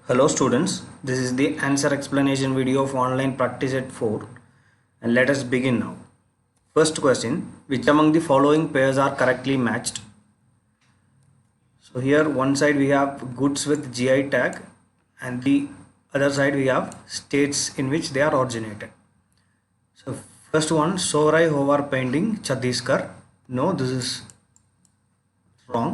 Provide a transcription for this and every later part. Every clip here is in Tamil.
Hello students, this is the answer explanation video of online practice at 4 and let us begin now. First question, which among the following pairs are correctly matched? So here one side we have goods with GI tag and the other side we have states in which they are originated. So first one, Sorai Hovar painting Chhattisgarh. No, this is wrong.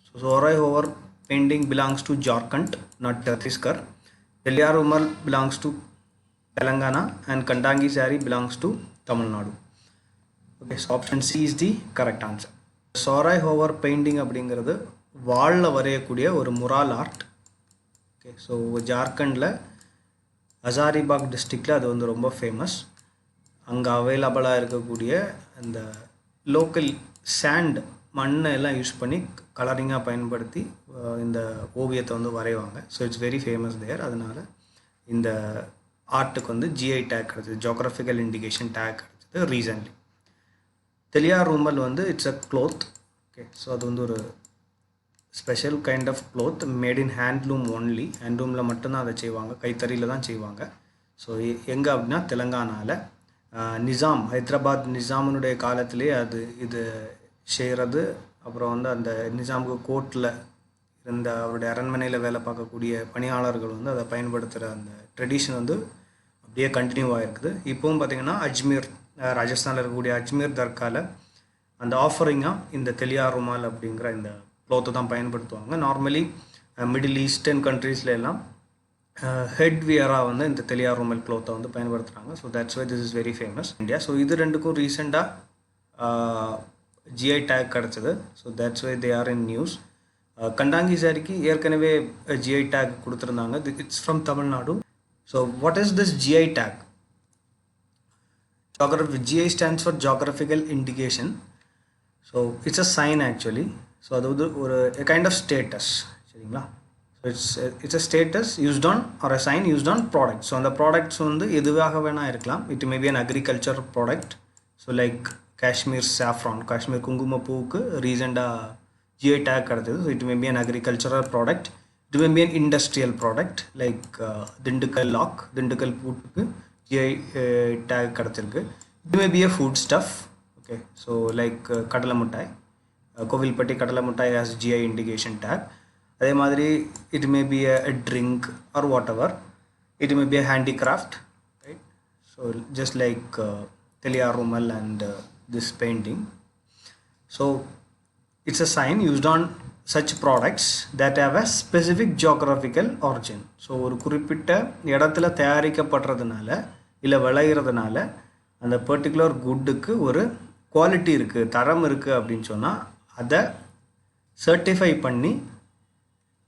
So Sorai Hovar painting belongs to Jharkhand, not Chhattisgarh. Telliar Umal belongs to Telangana and Kandangi Sari belongs to Tamil Nadu. Okay, so option C is the correct answer. Sorai Hovar painting அப்படிங்கிறது வாளில் வரையக்கூடிய ஒரு முரால் ஆர்ட். ஓகே, ஸோ ஜார்க்கண்டில் ஹசாரிபாக் டிஸ்ட்ரிக்டில் அது வந்து ரொம்ப ஃபேமஸ். அங்கே அவைலபிளாக இருக்கக்கூடிய அந்த லோக்கல் சாண்ட் மண்ணை எல்லாம் யூஸ் பண்ணி கலரிங்காக பயன்படுத்தி இந்த ஓவியத்தை வந்து வரைவாங்க. So it's very famous there. அதனால் இந்த ஆர்ட்டுக்கு வந்து ஜிஐ டேக் கிடச்சிது, ஜியோகிராஃபிக்கல் இண்டிகேஷன் டேக் கிடச்சிது ரீசன்ட்லி. தெலியார் ரூமல் வந்து it's a cloth. Okay, so அது வந்து ஒரு special kind of cloth made in handloom only. ஹேண்ட்லூமில் மட்டும்தான் அதை செய்வாங்க, கைத்தறியில் தான் செய்வாங்க. ஸோ எங்கே அப்படின்னா தெலுங்கானாவில் நிசாம், ஹைதராபாத் நிசாமனுடைய காலத்திலே இது செய்கிறது. அப்புறம் வந்து அந்த நிசாமுக்கு கோர்ட்டில் இருந்த அவருடைய அரண்மனையில் வேலை பார்க்கக்கூடிய பணியாளர்கள் வந்து அதை பயன்படுத்துகிற அந்த ட்ரெடிஷன் வந்து அப்படியே கண்டினியூ ஆகிருக்குது. இப்போவும் பார்த்திங்கன்னா அஜ்மீர், ராஜஸ்தானில் இருக்கக்கூடிய அஜ்மீர் தர்காவில் அந்த ஆஃபரிங்காக இந்த தெலியார் ருமால் அப்படிங்கிற இந்த க்ளோத்தை தான் பயன்படுத்துவாங்க. நார்மலி மிடில் ஈஸ்டர்ன் கண்ட்ரீஸ்ல எல்லாம் ஹெட் வியராக வந்து இந்த தெலியார் ருமல் க்ளோத்தை வந்து பயன்படுத்துகிறாங்க. So that's why this is very famous India. So இது ரெண்டுக்கும் ரீசெண்டாக ஜிஐ டேக் கிடச்சிது. So that's why they are in news. Kandangi சாரிக்கு ஏற்கனவே ஜிஐ டேக் கொடுத்துருந்தாங்க. It's from Tamil Nadu. So what is this GI tag? GI stands for geographical indication. So it's a sign actually. So அது வந்து ஒரு கைண்ட் ஆஃப் ஸ்டேட்டஸ், சரிங்களா? So it's a status used on or a sign used on product. So அந்த ப்ராடக்ட்ஸ் வந்து எதுவாக வேணால் இருக்கலாம். It may be an agriculture product. So like Kashmir saffron, Kashmir குங்குமப்பூவுக்கு ரீசெண்டாக ஜிஐ டேக் கிடச்சிது. So it may be an agricultural product. It may be an industrial product like Dindigul lock, Dindigul பூட்டுக்கு ஜிஐ டேக் கிடச்சிருக்கு. It may be a food stuff. Okay, so like கடலை மிட்டாய், கோவில்பட்டி கடலை மிட்டாய் ஹாஸ் ஜிஐ இண்டிகேஷன் டேக். அதே மாதிரி it may be a drink or whatever. It may be a handicraft, right? So just like Telia Rumal and this painting. So it's a sign used on such products that have a specific geographical origin. ஸோ ஒரு குறிப்பிட்ட இடத்துல தயாரிக்கப்படுறதுனால இல்லை விளையிறதுனால அந்த பர்டிகுலர் குட்டுக்கு ஒரு குவாலிட்டி இருக்குது, தரம் இருக்குது அப்படின்னு சொன்னால் அதை சர்டிஃபை பண்ணி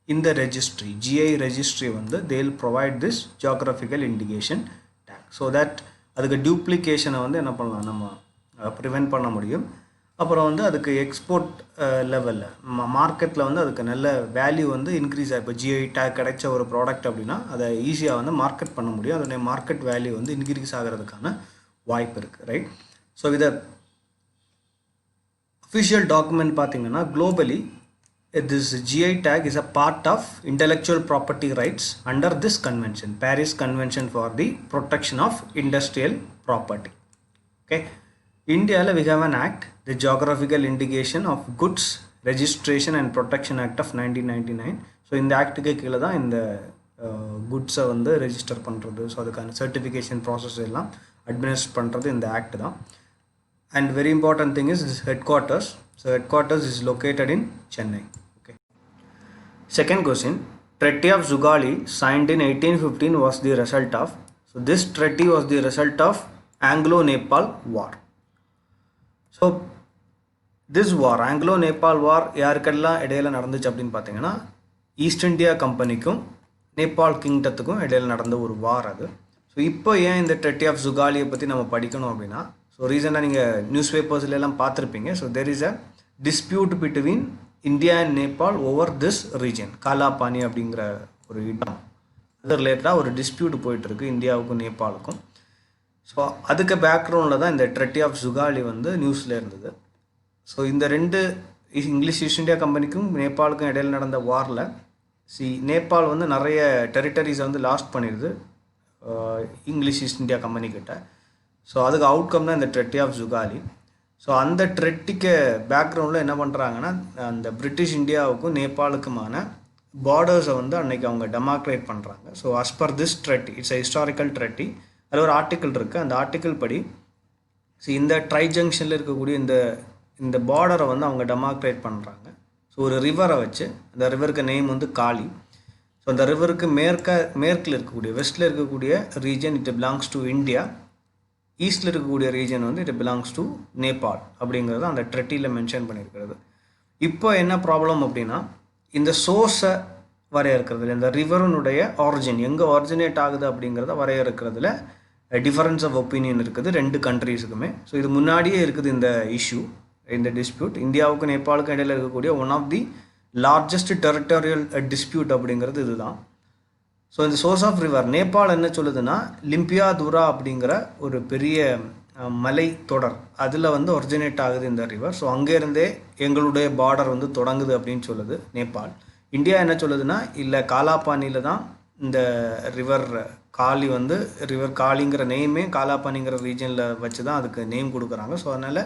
இந்த ரெஜிஸ்ட்ரி, ஜிஐ ரெஜிஸ்ட்ரி வந்து தேல் provide this geographical indication take. So that அதுக்கு டியூப்ளிகேஷனை வந்து என்ன பண்ணலாம், நம்ம ப்ரிவென்ட் பண்ண முடியும். அப்புறம் வந்து அதுக்கு எக்ஸ்போர்ட் லெவலில் மார்க்கெட்டில் வந்து அதுக்கு நல்ல வேல்யூ வந்து இன்க்ரீஸ் ஆகும். இப்போ ஜிஐ டேக் கிடைச்ச ஒரு ப்ராடக்ட் அப்படின்னா அதை ஈஸியாக வந்து மார்க்கெட் பண்ண முடியும். அதோடைய மார்க்கெட் வேல்யூ வந்து இன்க்ரீஸ் ஆகிறதுக்கான வாய்ப்பு இருக்குது, ரைட்? ஸோ இதை அஃபிஷியல் டாக்குமெண்ட் பார்த்தீங்கன்னா globally this GI tag is a part of intellectual property rights under this convention, Paris convention for the protection of industrial property. Okay, இந்தியாவில் we have an act, the Geographical Indication of Goods Registration and Protection Act of 1999. So இந்த ஆக்டுக்கு கீழே தான் இந்த குட்ஸை வந்து ரெஜிஸ்டர் பண்ணுறது, ஸோ அதுக்கான சர்டிஃபிகேஷன் ப்ராசஸ் எல்லாம் அட்மினிஸ்ட்ரேட் பண்ணுறது இந்த ஆக்ட் தான். And very important thing is this head quarters. So head quarters is located in Chennai. Okay, second question, Treaty of Zugali signed in 1815 was the result of. So this treaty was the result of Anglo-Nepal War. So this war, Anglo Nepal war யாருக்கெல்லாம் இடையில நடந்துச்சு அப்படின்னு பார்த்தீங்கன்னா ஈஸ்ட் இந்தியா கம்பெனிக்கும் நேபாள் கிங்டத்துக்கும் இடையில நடந்த ஒரு வார் அது. ஸோ இப்போ ஏன் இந்த ட்ரெட்டி ஆஃப் ஜுகாலியை பற்றி நம்ம படிக்கணும் அப்படின்னா, ஸோ ரீசெண்டாக நீங்கள் நியூஸ் பேப்பர்ஸ்லாம் பார்த்துருப்பீங்க. So there is a dispute between India and Nepal over this region, Kala Pani அப்படிங்கிற ஒரு இடம். அது ரிலேட்டடாக ஒரு டிஸ்பியூட் போயிட்டுருக்கு இந்தியாவுக்கும் நேபாளுக்கும். ஸோ அதுக்கு பேக்ரவுண்டில் தான் இந்த ட்ரெட்டி ஆஃப் ஜுகாலி வந்து நியூஸில் இருந்தது. ஸோ இந்த ரெண்டு இங்கிலீஷ் ஈஸ்ட் இந்தியா கம்பெனிக்கும் நேபாளுக்கும் இடையில் நடந்த வாரில் நேபாள் வந்து நிறைய டெரிட்டரிஸை வந்து லாஸ்ட் பண்ணிடுது இங்கிலீஷ் ஈஸ்ட் இந்தியா கம்பெனி கிட்ட. ஸோ அதுக்கு அவுட்கம் தான் இந்த ட்ரெட்டி ஆஃப் ஜுகாலி. ஸோ அந்த ட்ரெட்டிக்கு பேக்ரவுண்டில் என்ன பண்ணுறாங்கன்னா, அந்த பிரிட்டிஷ் இந்தியாவுக்கும் நேபாளுக்குமான பார்டர்ஸை வந்து அன்றைக்கி அவங்க டெமாக்ரேட் பண்ணுறாங்க. So as per this treaty, it's historical treaty. அதில் ஒரு ஆர்டிக்கிள் இருக்குது. அந்த ஆர்டிக்கிள் படி இந்த ட்ரை ஜங்ஷனில் இருக்கக்கூடிய இந்த பார்டரை வந்து அவங்க டெமாக்ரேட் பண்ணுறாங்க. ஸோ ஒரு ரிவரை வச்சு, அந்த ரிவருக்கு நேம் வந்து காளி. ஸோ அந்த ரிவருக்கு மேற்கில் இருக்கக்கூடிய, வெஸ்ட்டில் இருக்கக்கூடிய region it belongs to India, ஈஸ்டில் இருக்கக்கூடிய ரீஜன் வந்து இட் பிலாங்ஸ் டு நேபாள் அப்படிங்கிறது அந்த ட்ரெட்டியில் மென்ஷன் பண்ணியிருக்கிறது. இப்போ என்ன ப்ராப்ளம் அப்படின்னா, இந்த சோர்ஸை வரையறுக்கிறதுல, இந்த ரிவருனுடைய ஆரிஜின் எங்கே ஆரிஜினேட் ஆகுது அப்படிங்கிறத வரையறுக்கிறதுல டிஃபரன்ஸ் ஆஃப் ஒப்பீனியன் இருக்குது ரெண்டு கண்ட்ரீஸுக்குமே. ஸோ இது முன்னாடியே இருக்குது இந்த இஷ்யூ, இந்த டிஸ்பியூட். இந்தியாவுக்கும் நேபாளுக்கும் இடையில் இருக்கக்கூடிய one of the largest territorial dispute அப்படிங்கிறது இதுதான். ஸோ இந்த சோர்ஸ் ஆஃப் ரிவர் நேபாள் என்ன சொல்லுதுன்னா, லிம்பியாதுரா அப்படிங்கிற ஒரு பெரிய மலை தொடர், அதில் வந்து ஒரிஜினேட் ஆகுது இந்த ரிவர். ஸோ அங்கேருந்தே எங்களுடைய பார்டர் வந்து தொடங்குது அப்படின்னு சொல்லுது நேபாள். இந்தியா என்ன சொல்லுதுன்னா, இல்லை காலாபானியில் தான் இந்த ரிவர் காளி வந்து, ரிவர் காளிங்கிற நேமே காலாபானிங்கிற ரீஜனில் வச்சு தான் அதுக்கு நேம் கொடுக்குறாங்க. ஸோ அதனால்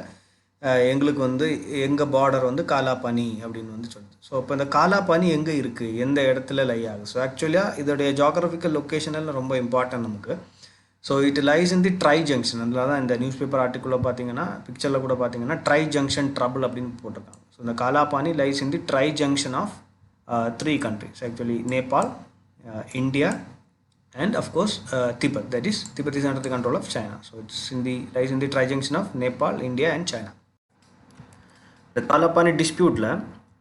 எங்களுக்கு வந்து எங்கள் பார்டர் வந்து காலாபானி அப்படின்னு வந்து சொல்லுது. ஸோ இப்போ இந்த காலாபானி எங்கே இருக்குது, எந்த இடத்துல லை ஆகுது? ஸோ ஆக்சுவலியாக இதோடைய ஜியாகிரபிக்கல் லொக்கேஷனில் ரொம்ப இம்பார்ட்டன்ட் நமக்கு. So it lies in the tri junction. அதில் தான் இந்த நியூஸ் பேப்பர் ஆர்டிக்கிளில் பார்த்தீங்கன்னா, பிக்சரில் கூட பார்த்தீங்கன்னா ட்ரை ஜங்ஷன் ட்ரபிள் அப்படின்னு போட்டிருக்காங்க. ஸோ இந்த Kalapani lies in the tri junction of 3 countries, actually Nepal, India, and of course Tibet. That is, Tibet is under the control of China. So it's lies in the tri-junction of Nepal, India and China. The Kalapani dispute-ல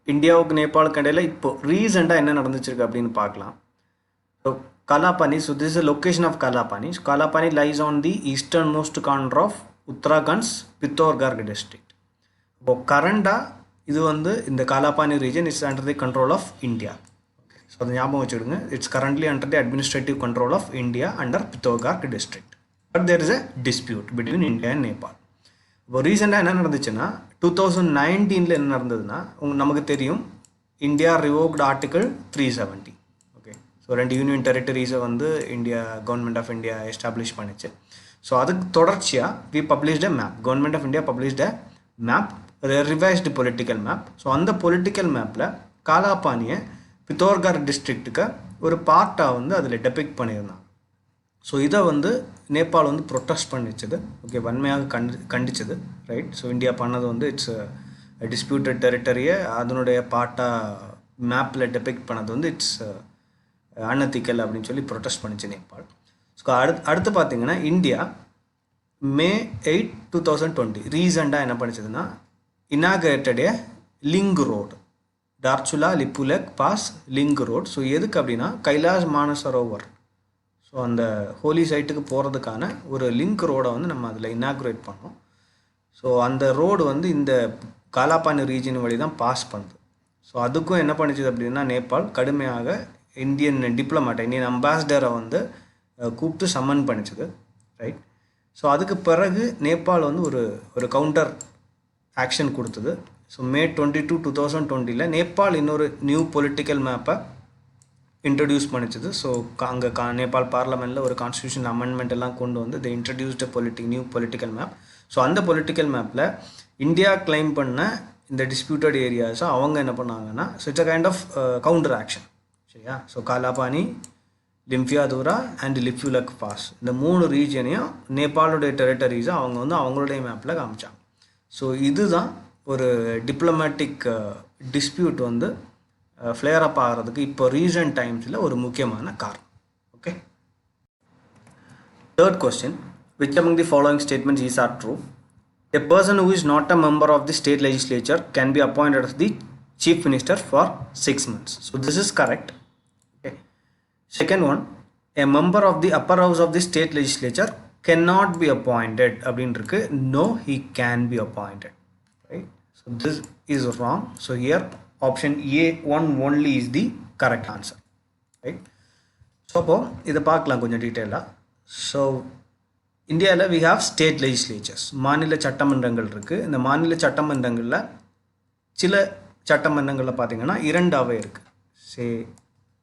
இந்தியாவுக்கு நேபாளுக்கு இடையில இப்போ ரீசெண்டாக என்ன நடந்துச்சிருக்கு அப்படின்னு பார்க்கலாம். So Kalapani, so this is the location of Kalapani. So Kalapani lies on the easternmost corner of Uttarakhnd's Pithoragarh district. இப்போ கரண்டாக இது வந்து இந்த Kalapani region is under the control of India. Okay, so அதை ஞாபகம் வச்சுடுங்க. It's currently under the administrative control of India under Pithoragarh district. But there is a dispute between India and Nepal. இப்போ ரீசெண்டாக என்ன நடந்துச்சுன்னா, 2019 என்ன நடந்ததுன்னா, நமக்கு தெரியும், India revoked article 370. Okay, so 2 union டெரிட்டரிஸை வந்து India, government of India establish பண்ணிச்சு. ஸோ அதுக்கு தொடர்ச்சியாக we published a map, government of India published a map, revised political map. So அந்த பொலிட்டிக்கல் மேப்பில் காலாபானியை பித்தோர்கார் டிஸ்ட்ரிக்ட்டுக்கு ஒரு பார்ட்டாக வந்து அதில் டெபிக்ட் பண்ணியிருந்தாங்க. ஸோ இதை வந்து நேபாள் வந்து ப்ரொட்டஸ்ட் பண்ணிச்சது. ஓகே, வன்மையாக கண்டிச்சது. ரைட். ஸோ இந்தியா பண்ணது வந்து இட்ஸ் டிஸ்பியூட்டட் டெரிட்டரியை அதனுடைய பார்ட்டாக மேப்பில் டெபிக்ட் பண்ணது வந்து இட்ஸ் அன்எத்திக்கல் அப்படின்னு சொல்லி ப்ரொட்டஸ்ட் பண்ணிச்சு நேபாள். ஸோ அடுத்து பார்த்தீங்கன்னா, இந்தியா May 8, 2020 ரீசெண்டாக என்ன பண்ணிச்சதுன்னா, inaugurated a link road, Dharchula Lipulekh pass link road. So எதுக்கு அப்படின்னா, கைலாஷ் மானசரோவர், ஸோ அந்த ஹோலி சைட்டுக்கு போகிறதுக்கான ஒரு லிங்க் ரோடை வந்து நம்ம அதில் இனாகுரேட் பண்ணோம். ஸோ அந்த ரோடு வந்து இந்த காலாபானி ரீஜன் வழி தான் பாஸ் பண்ணுது. ஸோ அதுக்கும் என்ன பண்ணிச்சது அப்படின்னா, நேபாள் கடுமையாக இந்தியன் டிப்ளமேட், இந்தியன் அம்பாசிடரை வந்து கூப்பிட்டு சம்மன் பண்ணிச்சது. ரைட். ஸோ அதுக்கு பிறகு நேபாள் வந்து ஒரு கவுண்டர் ஆக்ஷன் கொடுத்தது. ஸோ May 22, 2020 நேபாள் இன்னொரு நியூ பொலிட்டிக்கல் மேப்பை இன்ட்ரடியூஸ் பண்ணிச்சது. ஸோ அங்கே நேபாள் பார்லமெண்ட்டில் ஒரு கான்ஸ்டியூஷன் அமெண்ட்மெண்ட் எல்லாம் கொண்டு வந்து they introduced new political map. So அந்த பொலிட்டிக்கல் மேப்பில் இந்தியா கிளைம் பண்ண இந்த டிஸ்பியூட்டட் ஏரியாஸை அவங்க என்ன பண்ணாங்கன்னா, so it's a kind of counter action. சரியா. So Kalapani, Limpiyadhura and Lipulekh pass, இந்த 3 ரீஜனையும் நேபாளுடைய டெரிட்டரிஸை அவங்க வந்து அவங்களுடைய மேப்பில் காமிச்சாங்க. ஸோ இதுதான் ஒரு டிப்ளமேட்டிக் டிஸ்பியூட் வந்து ஃப்ளேர் அப் ஆகிறதுக்கு இப்போ ரீசன்ட் டைம்ஸில் ஒரு முக்கியமான காரணம். Okay. Third question, which among the following statements is are true? A person who is not a member of the state legislature can be appointed as the chief minister for 6 months. So this is correct. Okay. Second one, a member of the upper house of the state legislature cannot be appointed. அப்படின்றிருக்கு. No, he can be appointed. Right. So this is wrong. So here option A1 only is the correct answer. Right. So அப்போ இதை பார்க்கலாம் கொஞ்சம் டீட்டெயிலாக. ஸோ இந்தியாவில் we have state legislatures, மாநில சட்டமன்றங்கள் இருக்குது. இந்த மாநில சட்டமன்றங்களில் சில சட்டமன்றங்களில் பார்த்திங்கன்னா 2 அவை இருக்குது. சே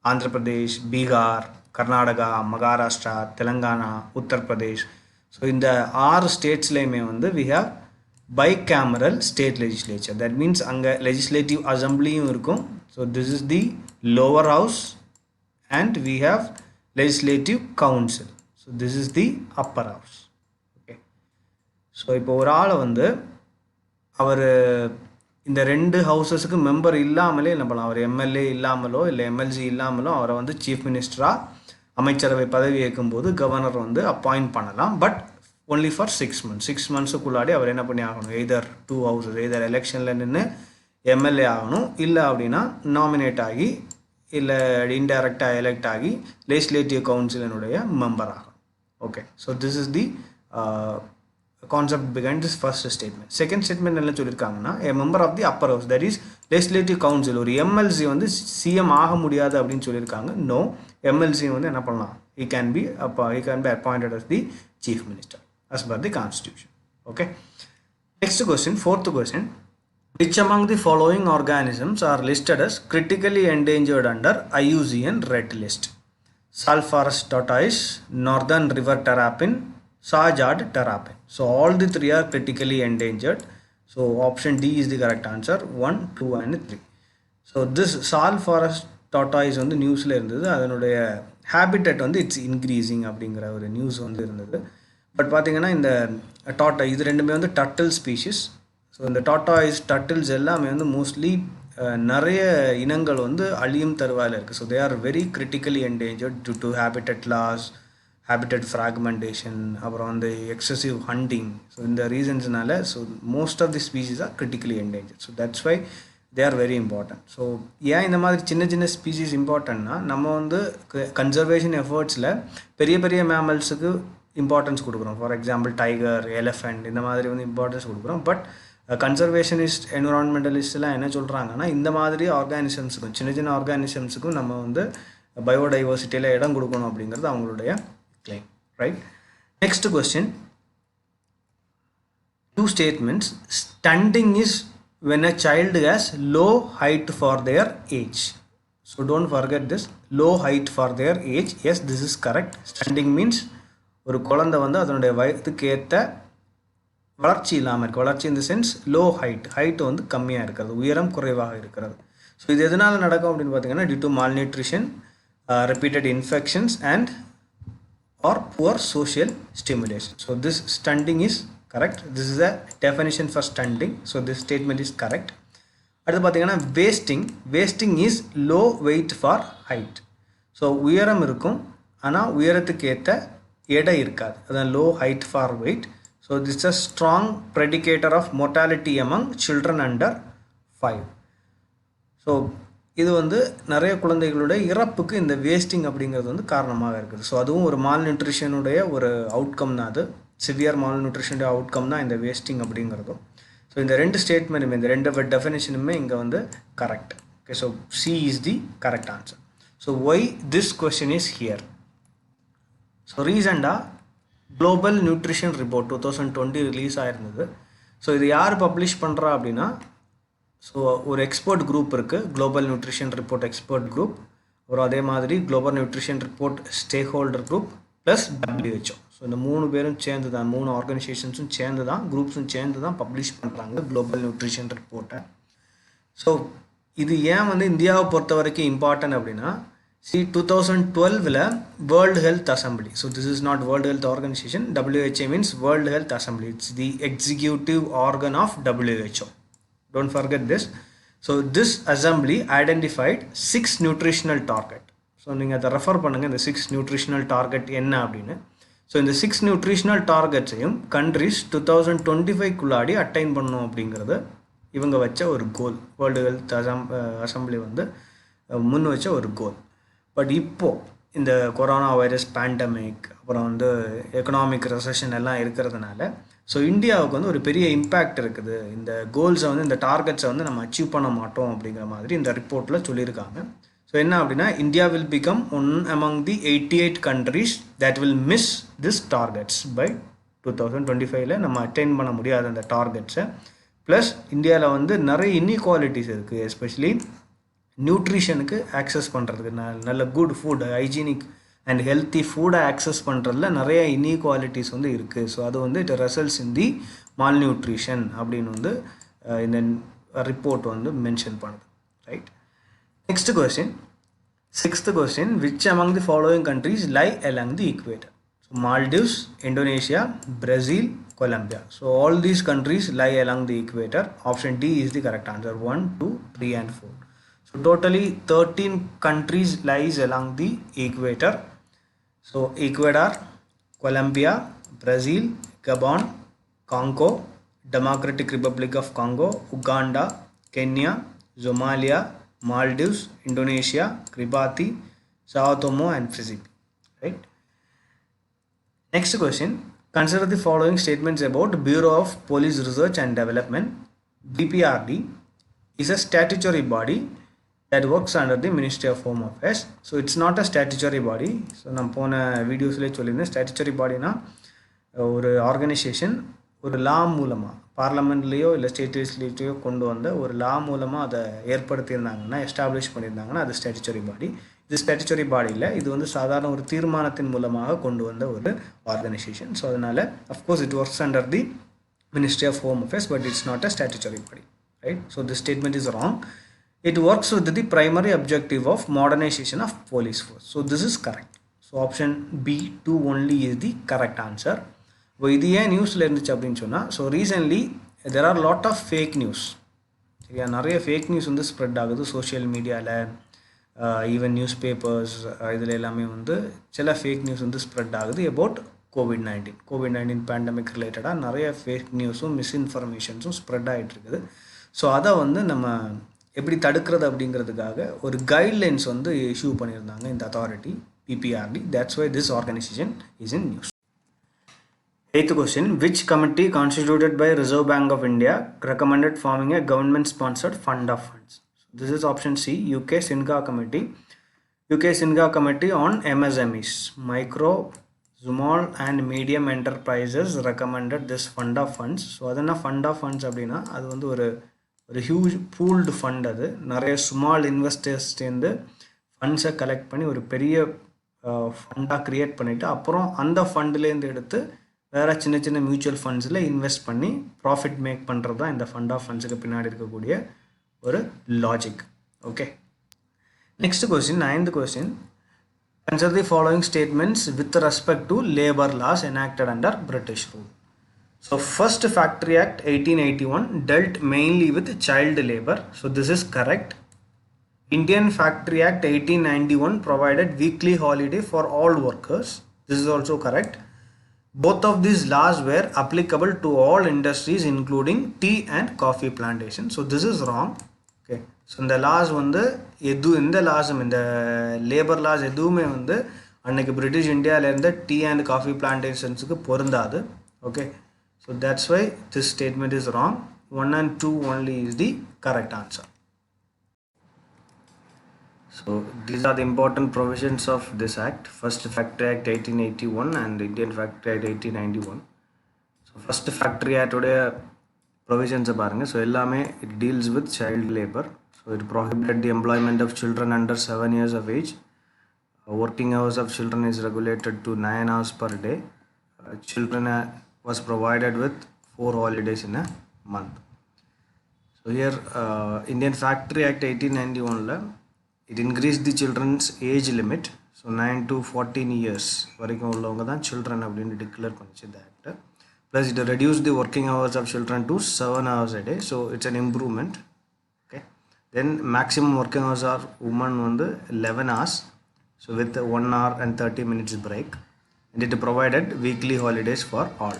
Andhra Pradesh, Bihar, Karnataka, Maharashtra, Telangana, Uttar Pradesh. So in the 6 states வந்து we have bicameral state legislature. That means அங்க legislative assembly இருக்கும். So this is the lower house and we have legislative council. So this is the upper house. Okay. So இப்போ ஒரு ஆளை வந்து அவர் இந்த ரெண்டு ஹவுசஸுக்கு மெம்பர் இல்லாமலே என்ன பண்ணலாம், அவர் எம்எல்ஏ இல்லாமலோ இல்லை எம்எல்சி இல்லாமலோ அவரை வந்து சீஃப் மினிஸ்டராக அமைச்சரவை பதவி ஏற்கும்போது கவர்னர் வந்து அப்பாயிண்ட் பண்ணலாம். But only for 6 months. 6 monthsக்குள்ளாடி அவர் என்ன பண்ணி ஆகணும், எய்தர் 2 houses எய்தர் எலெக்ஷனில் நின்று எம்எல்ஏ ஆகணும், இல்லை அப்படின்னா நாமினேட் ஆகி இல்லை இன்டைரக்டாக எலெக்ட் ஆகி லெஜிஸ்லேட்டிவ் கவுன்சிலினுடைய மெம்பர் ஆகணும். Okay, so this is the concept behind this first statement. Second statement என்ன சொல்லியிருக்காங்கன்னா, a member of the upper house, that is legislative council, ஒரு எம்எல்சி வந்து சிஎம் ஆக முடியாது அப்படின்னு சொல்லியிருக்காங்க. நோ, எம்எல்சி வந்து என்ன பண்ணலாம், he can be appointed as the chief minister as per the constitution. Okay, next question, fourth question, which among the following organisms are listed as critically endangered under IUCN Red List? Salt forest tortoise, northern river terrapin, Sajad terrapin. So all the 3 are critically endangered. So option D is the correct answer. 1, 2 and 3. So this salt forest tortoise வந்து நியூஸில் இருந்தது, அதனுடைய ஹேபிட்டட் வந்து இட்ஸ் இன்க்ரீஸிங் அப்படிங்கிற ஒரு நியூஸ் வந்து இருந்தது. பட் பார்த்தீங்கன்னா இந்த இது ரெண்டுமே வந்து டர்ட்டில் ஸ்பீஷிஸ். ஸோ இந்த டாட்டாய்ஸ் டர்ட்டில்ஸ் எல்லாமே வந்து மோஸ்ட்லி நிறைய இனங்கள் வந்து அழியும் தருவாயில் இருக்குது. So they are very critically endangered due to habitat loss, habitat fragmentation, அப்புறம் வந்து எக்ஸசிவ் ஹண்டிங். ஸோ இந்த ரீசன்ஸ்னால so most of the species are critically endangered. So that's why they are very important. So ஏன் இந்த மாதிரி சின்ன சின்ன ஸ்பீஷீஸ் இம்பார்ட்டன்ட்னா, நம்ம வந்து கன்சர்வேஷன் எஃபர்ட்ஸில் பெரிய பெரிய மேமல்ஸுக்கு இம்பார்ட்டன்ஸ் கொடுக்குறோம். ஃபார் எக்ஸாம்பிள் டைகர், எலிஃபெண்ட், இந்த மாதிரி வந்து இம்பார்ட்டன்ஸ் கொடுக்குறோம். பட் கன்சர்வேஷனிஸ்ட், என்விரான்மெண்டலிஸ்ட்லாம் என்ன சொல்கிறாங்கன்னா, இந்த மாதிரி ஆர்கானிசம்ஸுக்கும் சின்ன சின்ன ஆர்கானிசம்ஸுக்கும் நம்ம வந்து பயோடைவர்சிட்டியில் இடம் கொடுக்கணும் அப்படிங்கிறது அவங்களுடைய claim, right? Next question, 2 statements. Stunting is when a child has low height for their age. So don't forget this, low height for their age. Yes, this is correct. Stunting means ஒரு குழந்தை வந்து அதனுடைய வயதுக்கு ஏற்ற வளர்ச்சி இல்லாமல் இருக்குது. வளர்ச்சி in the sense low height, height வந்து கம்மியாக இருக்கிறது, உயரம் குறைவாக இருக்கிறது. ஸோ இது எதனால் நடக்கும் அப்படின்னு பார்த்தீங்கன்னா, due to malnutrition, repeated infections and or poor social stimulation. So this stunting is correct. This is a definition for stunting. So this statement is correct. அடுத்து பார்த்தீங்கன்னா wasting is low weight for height. So உயரம் இருக்கும் ஆனால் உயரத்துக்கு ஏற்ற எடை இருக்காது, அதான் low height for weight. So this is a strong predicator of mortality among children under 5. So இது வந்து நிறைய குழந்தைகளுடைய இறப்புக்கு இந்த வேஸ்டிங் அப்படிங்கிறது வந்து காரணமாக இருக்குது. ஸோ அதுவும் ஒரு மால் நியூட்ரிஷனுடைய ஒரு அவுட்கம் தான், அது சிவியர் மால் நியூட்ரிஷனுடைய அவுட்கம் தான் இந்த வேஸ்டிங் அப்படிங்கிறதும். ஸோ இந்த 2 ஸ்டேட்மெண்ட்டுமே, இந்த 2 டெஃபினேஷனுமே இங்கே வந்து correct. Okay, so C is the correct answer. So why this question is here. So ரீசெண்டாக குளோபல் நியூட்ரிஷன் ரிப்போர்ட் 2020 ரிலீஸ் ஆகிருந்தது. ஸோ இது யார் பப்ளிஷ் பண்ணுறா அப்படின்னா, ஸோ ஒரு எக்ஸ்பர்ட் குரூப் இருக்குது, global nutrition report expert group, அப்புறம் அதே மாதிரி global nutrition report stakeholder group plus WHO. So இந்த 3 பேரும் சேர்ந்து தான், 3 ஆர்கனைசேஷன்ஸும் சேர்ந்து தான், குரூப்ஸும் சேர்ந்து தான் பப்ளிஷ் பண்ணுறாங்க குளோபல் நியூட்ரிஷன் ரிப்போர்ட்டை. ஸோ இது ஏன் வந்து இந்தியாவை பொறுத்த வரைக்கும் இம்பார்ட்டன்ட் அப்படின்னா, 2012 world health assembly, so this is not world health organisation, WHO means world health assembly, it's the executive organ of WHO. Don't forget this. So this assembly identified 6 nutritional target. So நீங்கள் அதை ரெஃபர் பண்ணுங்கள், இந்த 6 nutritional target என்ன அப்படின்னு. ஸோ இந்த 6 nutritional targetsையும் countries 2025 அட்டைன் பண்ணணும் அப்படிங்கிறது இவங்க வச்ச ஒரு கோல், வேர்ல்டு ஹெல்த் அசம்பிளி வந்து முன் வச்ச ஒரு கோல். பட் இப்போது இந்த கொரோனா வைரஸ் பேண்டமிக், அப்புறம் வந்து எக்கனாமிக் ரெசஷன் எல்லாம் இருக்கிறதுனால ஸோ இந்தியாவுக்கு வந்து ஒரு பெரிய இம்பேக்ட் இருக்குது. இந்த கோல்ஸை வந்து, இந்த டார்கெட்ஸை வந்து நம்ம அச்சீவ் பண்ண மாட்டோம் அப்படிங்கிற மாதிரி இந்த ரிப்போர்ட்டில் சொல்லியிருக்காங்க. ஸோ என்ன அப்படின்னா, India will become one among the 88 countries that will miss this targets by 2025. நம்ம அட்டைன் பண்ண முடியாத அந்த டார்கெட்ஸை. ப்ளஸ் இந்தியாவில் வந்து நிறைய இன்இக்வாலிட்டிஸ் இருக்குது, எஸ்பெஷலி நியூட்ரிஷனுக்கு ஆக்சஸ் பண்ணுறதுக்கு நல்ல good food hygienic and healthy ஃபுட்டை ஆக்சஸ் பண்ணுறதுல நிறைய இன்இக்வாலிட்டிஸ் வந்து இருக்குது. ஸோ அது வந்து it results in the mall nutrition அப்படின்னு வந்து இந்த ரிப்போர்ட் வந்து மென்ஷன் பண்ணுது. Right. Next question, sixth question, which among the following countries lie along the equator? So Maldives, Indonesia, Brazil, Colombia. So all these countries lie along the equator. Option D is the correct answer. 1, 2, 3 and 4. So totally 13 countries lies along the equator. So Ecuador, Colombia, Brazil, Gabon, Congo, Democratic Republic of Congo, Uganda, Kenya, Somalia, Maldives, Indonesia, Kiribati, Sao Tome and Principe. Right. Next question. Consider the following statements about Bureau of Police Research and Development. BPRD is a statutory body that works under the Ministry of Home Affairs. So it's not a statutory body. So நம்ம போன வீடியோஸ்லேயே சொல்லியிருந்தேன், ஸ்டாச்சுட்டரி பாடினா ஒரு ஆர்கனைசேஷன் ஒரு லா மூலமாக பார்லமெண்ட்லேயோ இல்லை ஸ்டேட் லெஜிஸ்லேட்டிவோ கொண்டு வந்த ஒரு லா மூலமாக அதை ஏற்படுத்தியிருந்தாங்கன்னா, எஸ்டாப்ளிஷ் பண்ணியிருந்தாங்கன்னா அது ஸ்டாச்சுட்டரி பாடி. இது ஸ்டாச்சுட்டரி பாடியில் இது வந்து சாதாரண ஒரு தீர்மானத்தின் மூலமாக கொண்டு வந்த ஒரு ஆர்கனைசேஷன். ஸோ அதனால் of course it works under the ministry of home affairs, but it's not a statutory body. Right. So this statement is wrong. It works with the primary objective of modernization of police force. So this is correct. So option B2 only is the correct answer. இது ஏன் நியூஸில் இருந்துச்சு அப்படின்னு சொன்னால், so recently there are lot of fake news. சரியா, நிறைய ஃபேக் நியூஸ் வந்து ஸ்ப்ரெட் ஆகுது சோஷியல் மீடியாவில், ஈவன் நியூஸ் பேப்பர்ஸ், இதில் எல்லாமே வந்து சில ஃபேக் நியூஸ் வந்து ஸ்ப்ரெட் ஆகுது அபவுட் கோவிட்-19 பேண்டமிக் ரிலேட்டடாக நிறைய ஃபேக் நியூஸும் மிஸ்இன்ஃபர்மேஷன்ஸும் ஸ்ப்ரெட் ஆகிட்டு இருக்குது. ஸோ அதை வந்து நம்ம எப்படி தடுக்கிறது அப்படிங்கிறதுக்காக ஒரு கைட்லைன்ஸ் வந்து இஷ்யூ பண்ணியிருந்தாங்க இந்த authority PPRT. That's why this organisation is in news. Eighth question, which committee constituted by Reserve Bank of India recommended forming a government sponsored fund of funds? So this is option C, UK Sinha Committee. UK Sinha Committee on MSMEs, micro, small and medium enterprises recommended this fund of funds. So adana fund of funds அப்படின்னா அது வந்து ஒரு ஹியூஜ் பூல்டு ஃபண்ட். அது நிறைய ஸ்மால் இன்வெஸ்டர்ஸ் சேர்ந்து ஃபண்ட்ஸை கலெக்ட் பண்ணி ஒரு பெரிய ஃபண்டாக க்ரியேட் பண்ணிவிட்டு அப்புறம் அந்த ஃபண்ட்லேருந்து எடுத்து வேறு சின்ன சின்ன மியூச்சுவல் ஃபண்ட்ஸில் இன்வெஸ்ட் பண்ணி ப்ராஃபிட் மேக் பண்ணுறது தான் இந்த ஃபண்ட் ஆஃப் ஃபண்ட்ஸுக்கு பின்னாடி இருக்கக்கூடிய ஒரு logic. Okay. Next question, 9th question. Consider the following statements with respect to labor laws enacted under British rule. So first Factory Act 1881 dealt mainly with child labor. So this is correct. Indian Factory Act 1891 provided weekly holiday for all workers. This is also correct. Both of these laws were applicable to all industries including tea and coffee plantation. So this is wrong. Okay. So இந்த லாஸ் வந்து இந்த லாஸும் இந்த லேபர் லாஸ் எதுவுமே வந்து அன்னைக்கு பிரிட்டிஷ் இந்தியாவிலேருந்து டீ அண்ட் காஃபி பிளான்டேஷன்ஸுக்கு பொருந்தாது. Okay. So that's why this statement is wrong. 1 and 2 only is the correct answer. So these are the important provisions of this act. First Factory Act 1881 and Indian Factory Act 1891. So first Factory Act உடைய provisions பாருங்க. So எல்லாமே it deals with child labor. So it prohibited the employment of children under 7 years of age. Working hours of children is regulated to 9 hours per day. Children was provided with 4 holidays in a month. So here Indian Factory Act 1891 it increased the children's age limit. So 9 to 14 years வரைக்கும் உள்ளவங்க தான் children அப்படின்னு டிக்ளேர் பண்ணிச்சு இந்த act. Plus it reduced the working hours of children to 7 hours a day. So it's an improvement. Okay. Then maximum working hours are women வந்து 11 hours. So with 1 hour and 30 minutes break. And it provided weekly holidays for all.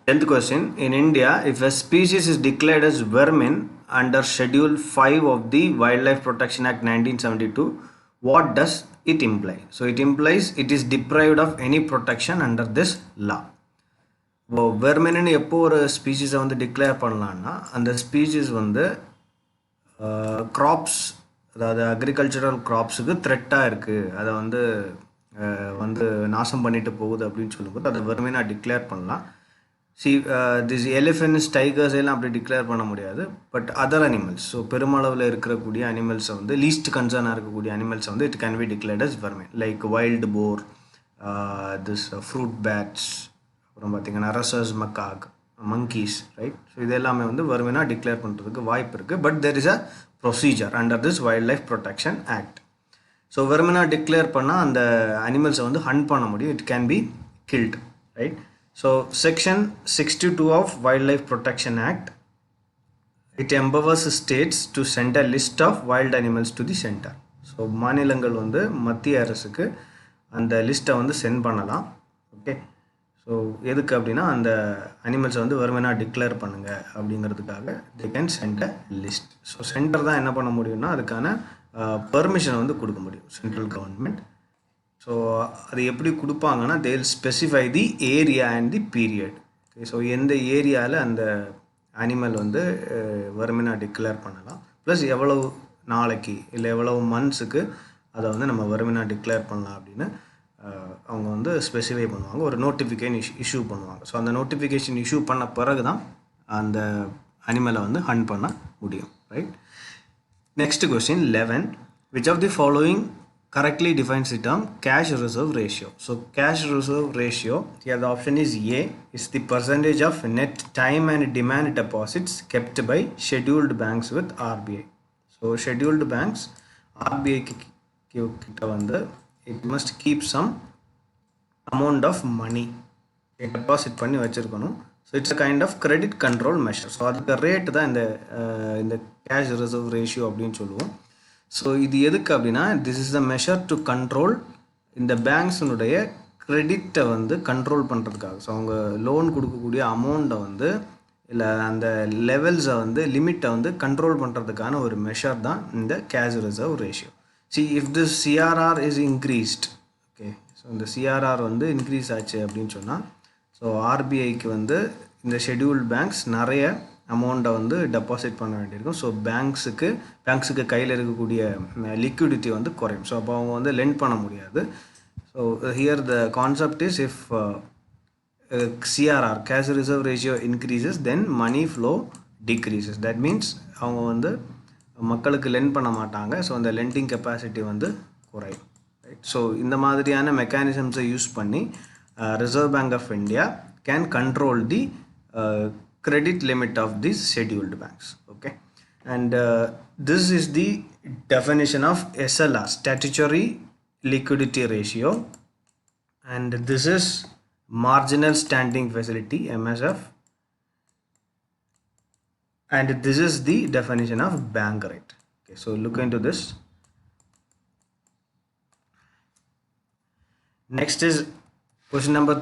10th question. In India, if a species is declared as vermin under Schedule 5 of the Wildlife Protection Act 1972, what does it imply? So it implies it is deprived of any protection under this law. வெர்மின்னு எப்போ ஒரு ஸ்பீஷீஸை வந்து டிக்ளேர் பண்ணலான்னா அந்த ஸ்பீஷீஸ் வந்து க்ராப்ஸ், அதாவது அக்ரிகல்ச்சரல் க்ராப்ஸுக்கு த்ரெட்டாக இருக்குது, அதை வந்து நாசம் பண்ணிட்டு போகுது அப்படின்னு சொல்லும்போது அதை வெர்மினாக டிக்ளேர் பண்ணலாம். see this elephants tigers எல்லாம் அப்படி டிக்ளேர் பண்ண முடியாது பட் அதர் அனிமல்ஸ் ஸோ பெருமளவில் இருக்கக்கூடிய அனிமல்ஸை வந்து லீஸ்ட் கன்சர்னாக இருக்கக்கூடிய அனிமல்ஸை வந்து it can be declared as vermin like wild boar this fruit bats அப்புறம் பார்த்தீங்கன்னா rhesus macaque monkeys, right? So இது எல்லாமே வந்து வெர்மினாக டிக்ளேர் பண்ணுறதுக்கு வாய்ப்பு இருக்குது but there is a procedure under this wild life protection act so வெர்மினாக டிக்ளேர் பண்ணால் அந்த அனிமல்ஸை வந்து ஹண்ட் பண்ண முடியும் it can be killed right so section 62 of wild life protection act it empowers states to send a list of wild animals to the centre so மாநிலங்கள் வந்து மத்திய அரசுக்கு அந்த லிஸ்ட்டை வந்து சென்ட் பண்ணலாம் ஓகே ஸோ எதுக்கு அப்படின்னா அந்த அனிமல்ஸை வந்து வெறுமனாக டிக்ளேர் பண்ணுங்கள் அப்படிங்கிறதுக்காக they can send a list so centre தான் என்ன பண்ண முடியும்னா அதுக்கான பெர்மிஷன் வந்து கொடுக்க முடியும் சென்ட்ரல் கவர்மெண்ட் ஸோ அது எப்படி கொடுப்பாங்கன்னா they will specify the area and the period okay so எந்த ஏரியாவில் அந்த அனிமல் வந்து வெறுமனாக டிக்ளேர் பண்ணலாம் ப்ளஸ் எவ்வளவு நாளைக்கு இல்லை எவ்வளவு மந்த்ஸுக்கு அதை வந்து நம்ம வெறுமனாக டிக்ளேர் பண்ணலாம் அப்படின்னு அவங்க வந்து ஸ்பெசிஃபை பண்ணுவாங்க ஒரு நோட்டிஃபிகேஷன் இஷ்யூ பண்ணுவாங்க ஸோ அந்த நோட்டிஃபிகேஷன் இஷ்யூ பண்ண பிறகு தான் அந்த அனிமலை வந்து ஹண்ட் பண்ண முடியும் right next question 11 which of the following correctly defines the term cash reserve ratio so cash reserve ratio here the option is A is the percentage of net time and demand deposits kept by scheduled banks with RBI so scheduled banks RBI கிட்ட வந்து it must keep some amount of money deposit பண்ணி வச்சிருக்கணும் so it's a kind of credit control measure so அதுக்கு ரேட் தான் இந்த கேஷ் ரிசர்வ் ரேஷியோ அப்படின்னு சொல்லுவோம் ஸோ இது எதுக்கு அப்படின்னா this is the measure to control இந்த பேங்க்ஸினுடைய கிரெடிட்டை வந்து கண்ட்ரோல் பண்ணுறதுக்காக ஸோ அவங்க லோன் கொடுக்கக்கூடிய அமௌண்ட்டை வந்து இல்லை அந்த லெவல்ஸை வந்து லிமிட்டை வந்து கண்ட்ரோல் பண்ணுறதுக்கான ஒரு மெஷர் தான் இந்த cash reserve ratio see if this CRR is increased okay so இந்த CRR வந்து இன்க்ரீஸ் ஆச்சு அப்படின்னு சொன்னால் ஸோ ஆர்பிஐக்கு வந்து இந்த ஷெட்யூல்டு பேங்க்ஸ் நிறைய அமௌண்ட்டை வந்து டெபாசிட் பண்ண வேண்டியிருக்கும் ஸோ பேங்க்ஸுக்கு கையில் இருக்கக்கூடிய லிக்விடிட்டி வந்து குறையும் ஸோ அப்போ அவங்க வந்து லெண்ட் பண்ண முடியாது so here the concept is if CRR cash reserve ratio increases then money flow decreases that means அவங்க வந்து மக்களுக்கு லெண்ட் பண்ண மாட்டாங்க ஸோ அந்த லெண்டிங் கெப்பாசிட்டி வந்து குறையும் ரைட் ஸோ இந்த மாதிரியான மெக்கானிசம்ஸை யூஸ் பண்ணி reserve bank of India can control the credit limit of these scheduled banks okay and this is the definition of SLR statutory liquidity ratio and this is marginal standing facility MSF and this is the definition of bank rate okay so look into this next is question number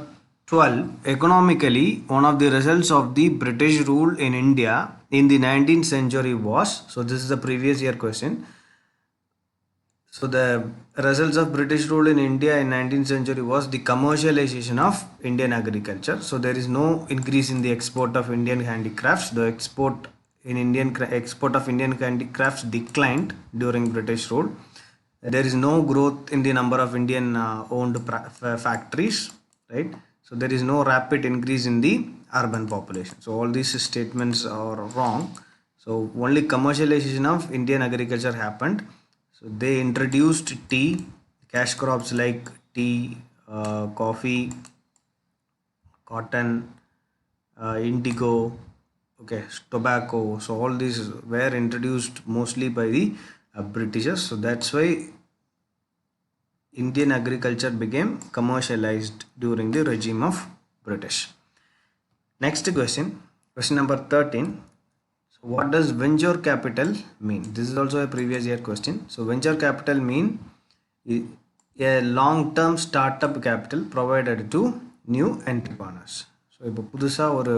12 economically one of the results of the British rule in India in the 19th century was so this is the previous year question so the results of British rule in India in 19th century was the commercialization of Indian agriculture so there is no increase in the export of Indian handicrafts the export of Indian handicrafts declined during British rule there is no growth in the number of Indian owned factories right so there is no rapid increase in the urban population so all these statements are wrong so only commercialization of Indian agriculture happened so they introduced tea cash crops like tea coffee cotton indigo okay tobacco so all these were introduced mostly by the Britishers so that's why Indian agriculture became commercialized during the regime of British next question number 13 so what does venture capital mean this is also a previous year question so venture capital mean a long term startup capital provided to new entrepreneurs so இப்போ புதுசாக ஒரு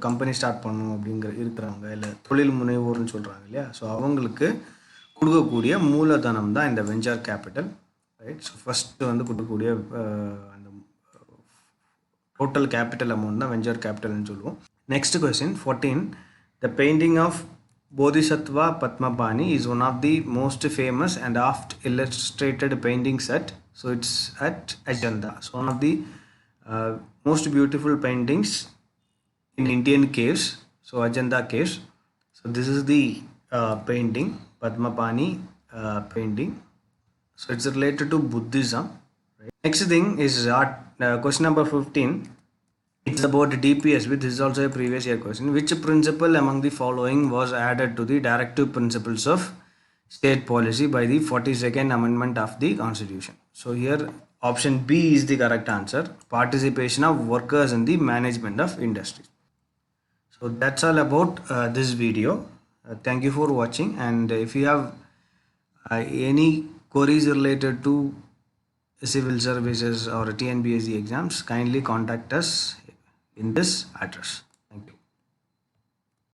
கம்பெனி ஸ்டார்ட் பண்ணணும் இருக்கிறவங்க இல்லை தொழில் முனைவோர்னு சொல்கிறாங்க இல்லையா ஸோ அவங்களுக்கு கொடுக்கக்கூடிய மூலதனம் தான் இந்த venture capital right so first வந்து கொடுக்கக்கூடிய அந்த டோட்டல் கேபிட்டல் அமௌண்ட் தான் வெஞ்சர் கேபிட்டல்னு சொல்லுவோம் next question 14 the painting of Bodhisattva Padmapani is one of the most famous and oft illustrated paintings so it's at Ajanta so one of the most beautiful paintings in Indian caves. So Ajanta caves. So this is the painting, Padmapani painting. So it's related to Buddhism. Right? Next thing is question number 15. It's about DPSP. This is also a previous year question. Which principle among the following was added to the directive principles of state policy by the 42nd Amendment of the Constitution? So here option B is the correct answer. Participation of workers in the management of industry. So that's all about this video. Thank you for watching, and if you have any queries related to civil services or TNPSC exams, kindly contact us in this address.